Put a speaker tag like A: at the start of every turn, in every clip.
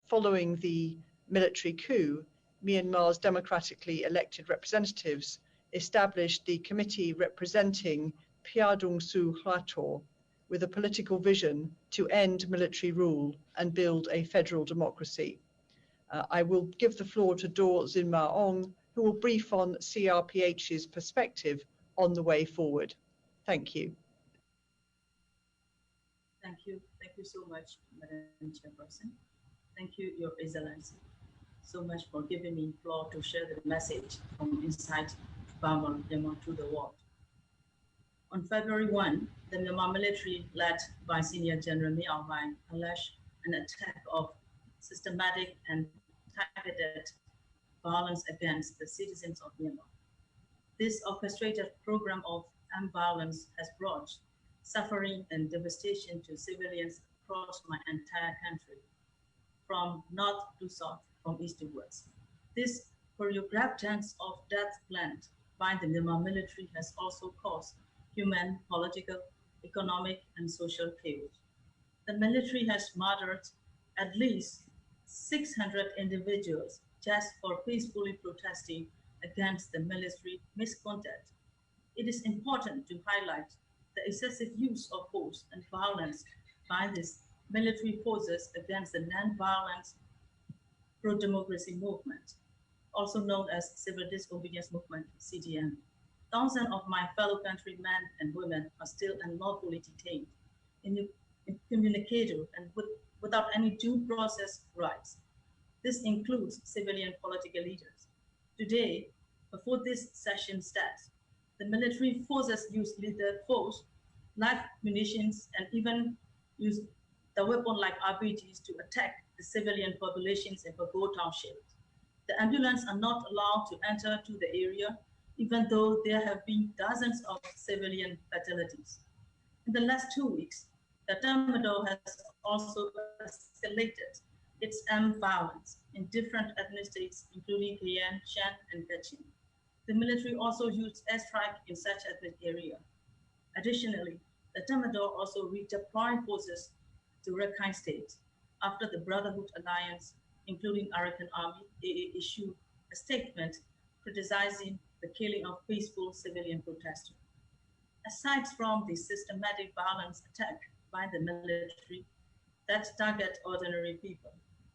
A: following the military coup, Myanmar's democratically elected representatives established the committee representing Pyadung Su Hrator with a political vision to end military rule and build a federal democracy. I will give the floor to Daw Zinma Ong, who will brief on CRPH's perspective on the way forward. Thank you.
B: Thank you so much, Madam Chairperson. Thank you, Your Excellency, so much for giving me the floor to share the message from inside Burma, Myanmar to the world. On February 1, the Myanmar military, led by Senior General Mi Aung Hlaing, unleashed an attack of systematic and targeted violence against the citizens of Myanmar. This orchestrated program of armed violence has brought suffering and devastation to civilians across my entire country, from north to south, from east to west. This choreographed dance of death planned by the Myanmar military has also caused human, political, economic, and social chaos. The military has murdered at least 600 individuals just for peacefully protesting against the military misconduct. It is important to highlight the excessive use of force and violence by these military forces against the non-violent pro-democracy movement, also known as Civil Disobedience Movement, CDM. Thousands of my fellow countrymen and women are still unlawfully detained, incommunicado, and without any due process rights. This includes civilian political leaders. Today, before this session starts, the military forces use lethal force, live munitions, and even use the weapon like RPGs to attack the civilian populations in Bago Township. The ambulance are not allowed to enter to the area, even though there have been dozens of civilian fatalities. In the last 2 weeks, the Tatmadaw has also escalated its armed violence in different ethnic states, including Kayan, Shan, and Kachin. The military also used airstrike in such ethnic area. Additionally, the Tatmadaw also redeployed forces to Rakhine State after the Brotherhood Alliance, including Arakan Army, AA, issued a statement criticizing the killing of peaceful civilian protesters. Aside from the systematic violence attack by the military that target ordinary people,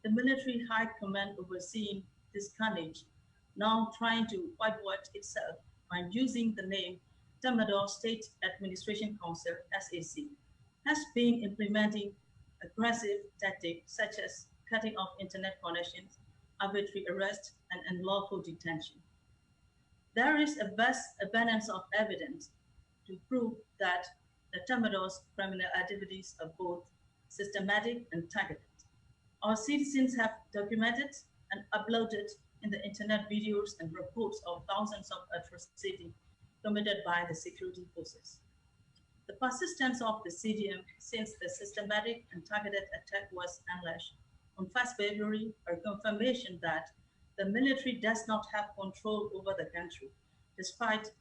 B: the military high command overseeing this carnage, now trying to whitewash itself by using the name Tatmadaw State Administration Council, SAC, has been implementing aggressive tactics such as cutting off internet connections, arbitrary arrest, and unlawful detention. There is a vast abundance of evidence to prove that the Tatmadaw's criminal activities are both systematic and targeted. Our citizens have documented and uploaded in the internet videos and reports of thousands of atrocities committed by the security forces. The persistence of the CDM since the systematic and targeted attack was unleashed on 1st February are confirmation that the military does not have control over the country, despite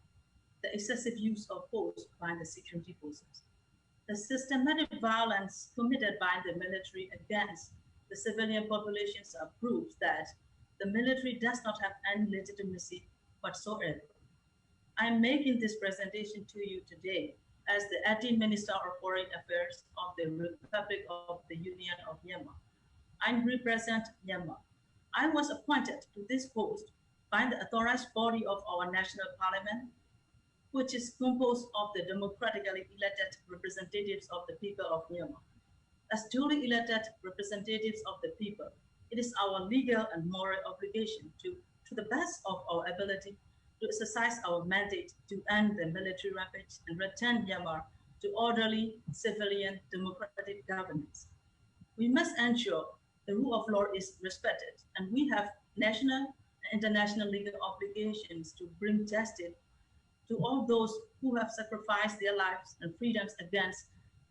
B: the excessive use of force by the security forces. The systematic violence committed by the military against the civilian populations are proof that the military does not have any legitimacy whatsoever. I am making this presentation to you today as the Acting Minister of Foreign Affairs of the Republic of the Union of Myanmar. I represent Myanmar. I was appointed to this post by the authorized body of our national parliament, which is composed of the democratically elected representatives of the people of Myanmar. As duly elected representatives of the people, it is our legal and moral obligation to the best of our ability, to exercise our mandate to end the military rampage and return Myanmar to orderly, civilian, democratic governance. We must ensure the rule of law is respected, and we have national and international legal obligations to bring justice to all those who have sacrificed their lives and freedoms against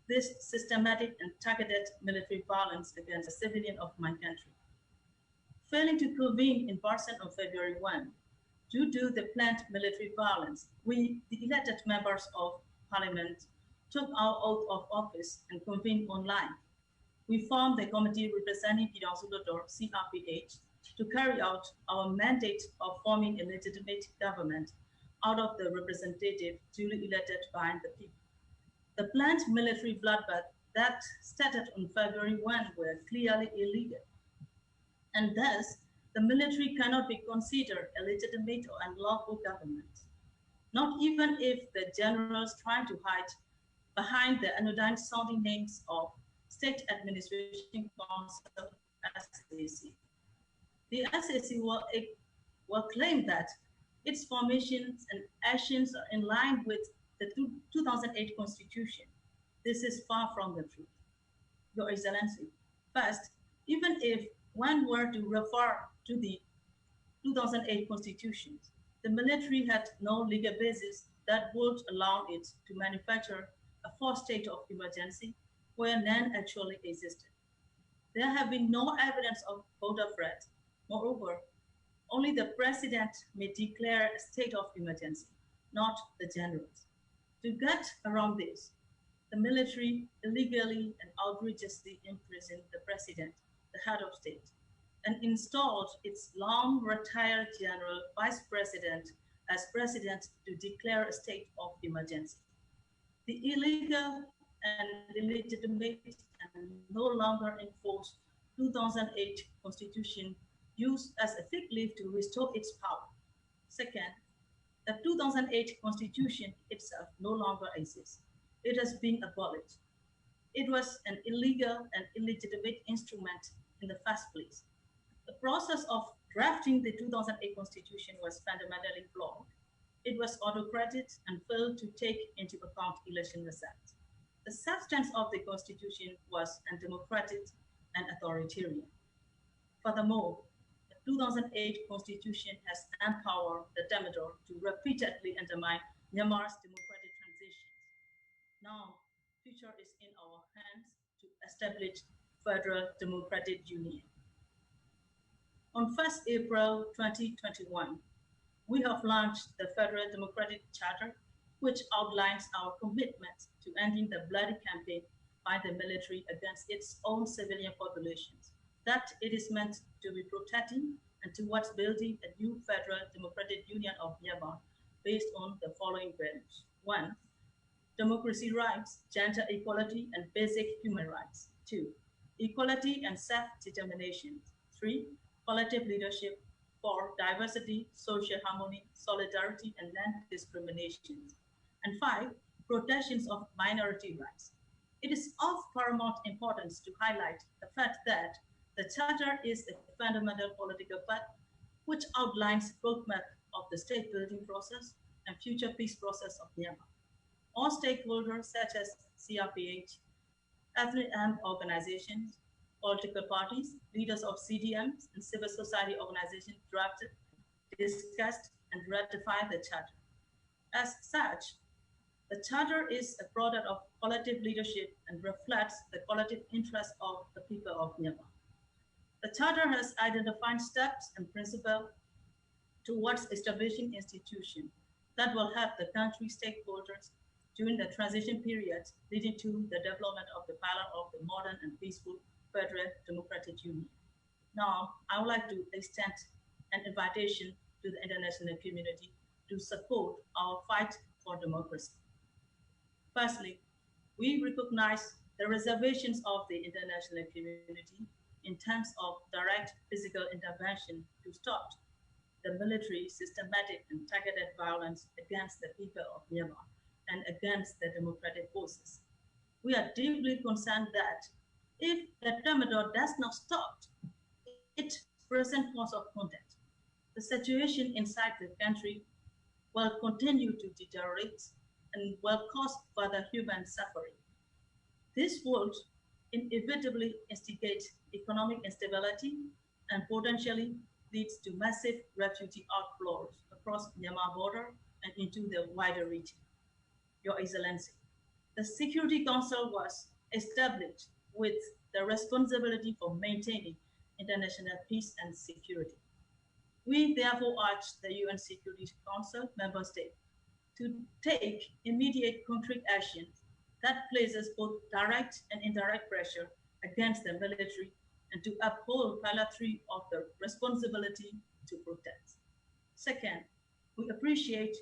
B: this systematic and targeted military violence against the civilian of my country. Failing to convene in person on February 1, due to the planned military violence, we, the elected members of parliament, took our oath of office and convened online. we formed the committee representing CRPH to carry out our mandate of forming a legitimate government out of the representative duly elected by the people. The planned military bloodbath that started on February 1 were clearly illegal, and thus the military cannot be considered a legitimate or unlawful government, not even if the generals try to hide behind the anodyne sounding names of State Administration Council, SAC. The SAC will claim that its formations and actions are in line with the 2008 Constitution. This is far from the truth. Your Excellency, first, even if one were to refer to the 2008 Constitution, the military had no legal basis that would allow it to manufacture a forced state of emergency where none actually existed. There have been no evidence of voter fraud. Moreover, only the president may declare a state of emergency, not the generals. To get around this, the military illegally and outrageously imprisoned the president, the head of state, and installed its long-retired general vice president as president to declare a state of emergency. The illegal and illegitimate and no longer enforced 2008 Constitution used as a fig leaf to restore its power. Second, the 2008 Constitution itself no longer exists. It has been abolished. It was an illegal and illegitimate instrument in the first place. The process of drafting the 2008 Constitution was fundamentally flawed. It was autocratic and failed to take into account election results. The substance of the Constitution was undemocratic and authoritarian. Furthermore, the 2008 Constitution has empowered the Democrat to repeatedly undermine Myanmar's democratic transitions. Now, the future is in our hands to establish Federal Democratic Union. On 1st April 2021, we have launched the Federal Democratic Charter, which outlines our commitment to ending the bloody campaign by the military against its own civilian populations that it is meant to be protecting, and towards building a new Federal Democratic Union of Myanmar based on the following values. 1. Democracy rights, gender equality, and basic human rights. 2. Equality and self-determination. 3. Collective leadership. 4. Diversity, social harmony, solidarity, and non-discrimination. And 5. Protections of minority rights. It is of paramount importance to highlight the fact that the Charter is a fundamental political path which outlines the roadmap of the state-building process and future peace process of Myanmar. All stakeholders such as CRPH, ethnic organizations, political parties, leaders of CDMs, and civil society organizations drafted, discussed, and ratified the Charter. As such, the Charter is a product of collective leadership and reflects the collective interests of the people of Myanmar. The Charter has identified steps and principles towards establishing institutions that will help the country's stakeholders during the transition period leading to the development of the pillar of the modern and peaceful Federal Democratic Union. Now, I would like to extend an invitation to the international community to support our fight for democracy. Firstly, we recognize the reservations of the international community in terms of direct physical intervention to stop the military systematic and targeted violence against the people of Myanmar and against the democratic forces. We are deeply concerned that if the Democrat does not stop its present course of conduct, the situation inside the country will continue to deteriorate and will cause further human suffering. This would inevitably instigate economic instability and potentially leads to massive refugee outflows across Myanmar border and into the wider region. Your Excellency, the Security Council was established with the responsibility for maintaining international peace and security. We therefore urge the UN Security Council member states to take immediate concrete actions that places both direct and indirect pressure against the military and to uphold Pillar 3 of the responsibility to protect. Second, we appreciate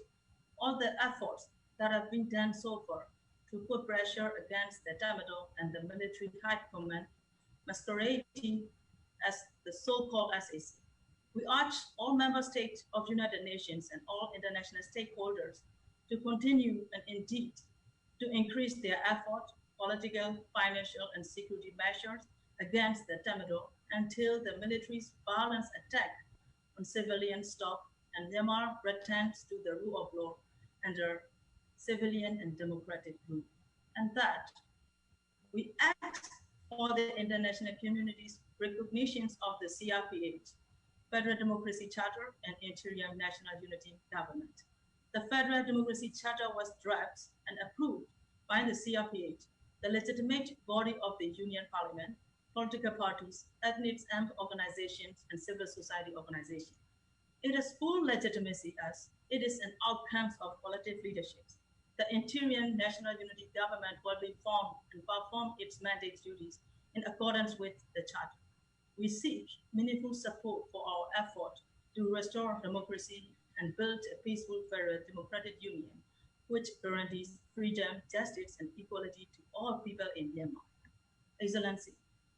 B: all the efforts that have been done so far to put pressure against the Tamil and the military high command masquerading as the so-called SAC. We urge all member states of United Nations and all international stakeholders to continue and indeed to increase their effort, political, financial, and security measures against the Tamil until the military's violent attack on civilians stop and Myanmar returns to the rule of law under civilian and democratic rule. And that we ask for the international community's recognitions of the CRPH, Federal Democracy Charter, and Interim National Unity Government. The Federal Democracy Charter was drafted and approved by the CRPH, the legitimate body of the Union Parliament, political parties, ethnic armed organizations, and civil society organizations. It has full legitimacy as it is an outcome of collective leadership. The Interim National Unity Government will be formed and perform its mandate duties in accordance with the Charter. We seek meaningful support for our effort to restore democracy and build a peaceful, federal, democratic union, which guarantees freedom, justice, and equality to all people in Myanmar. Excellency,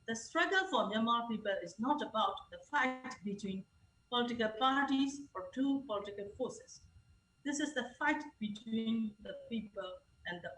B: the struggle for Myanmar people is not about the fight between political parties or two political forces. This is the fight between the people and the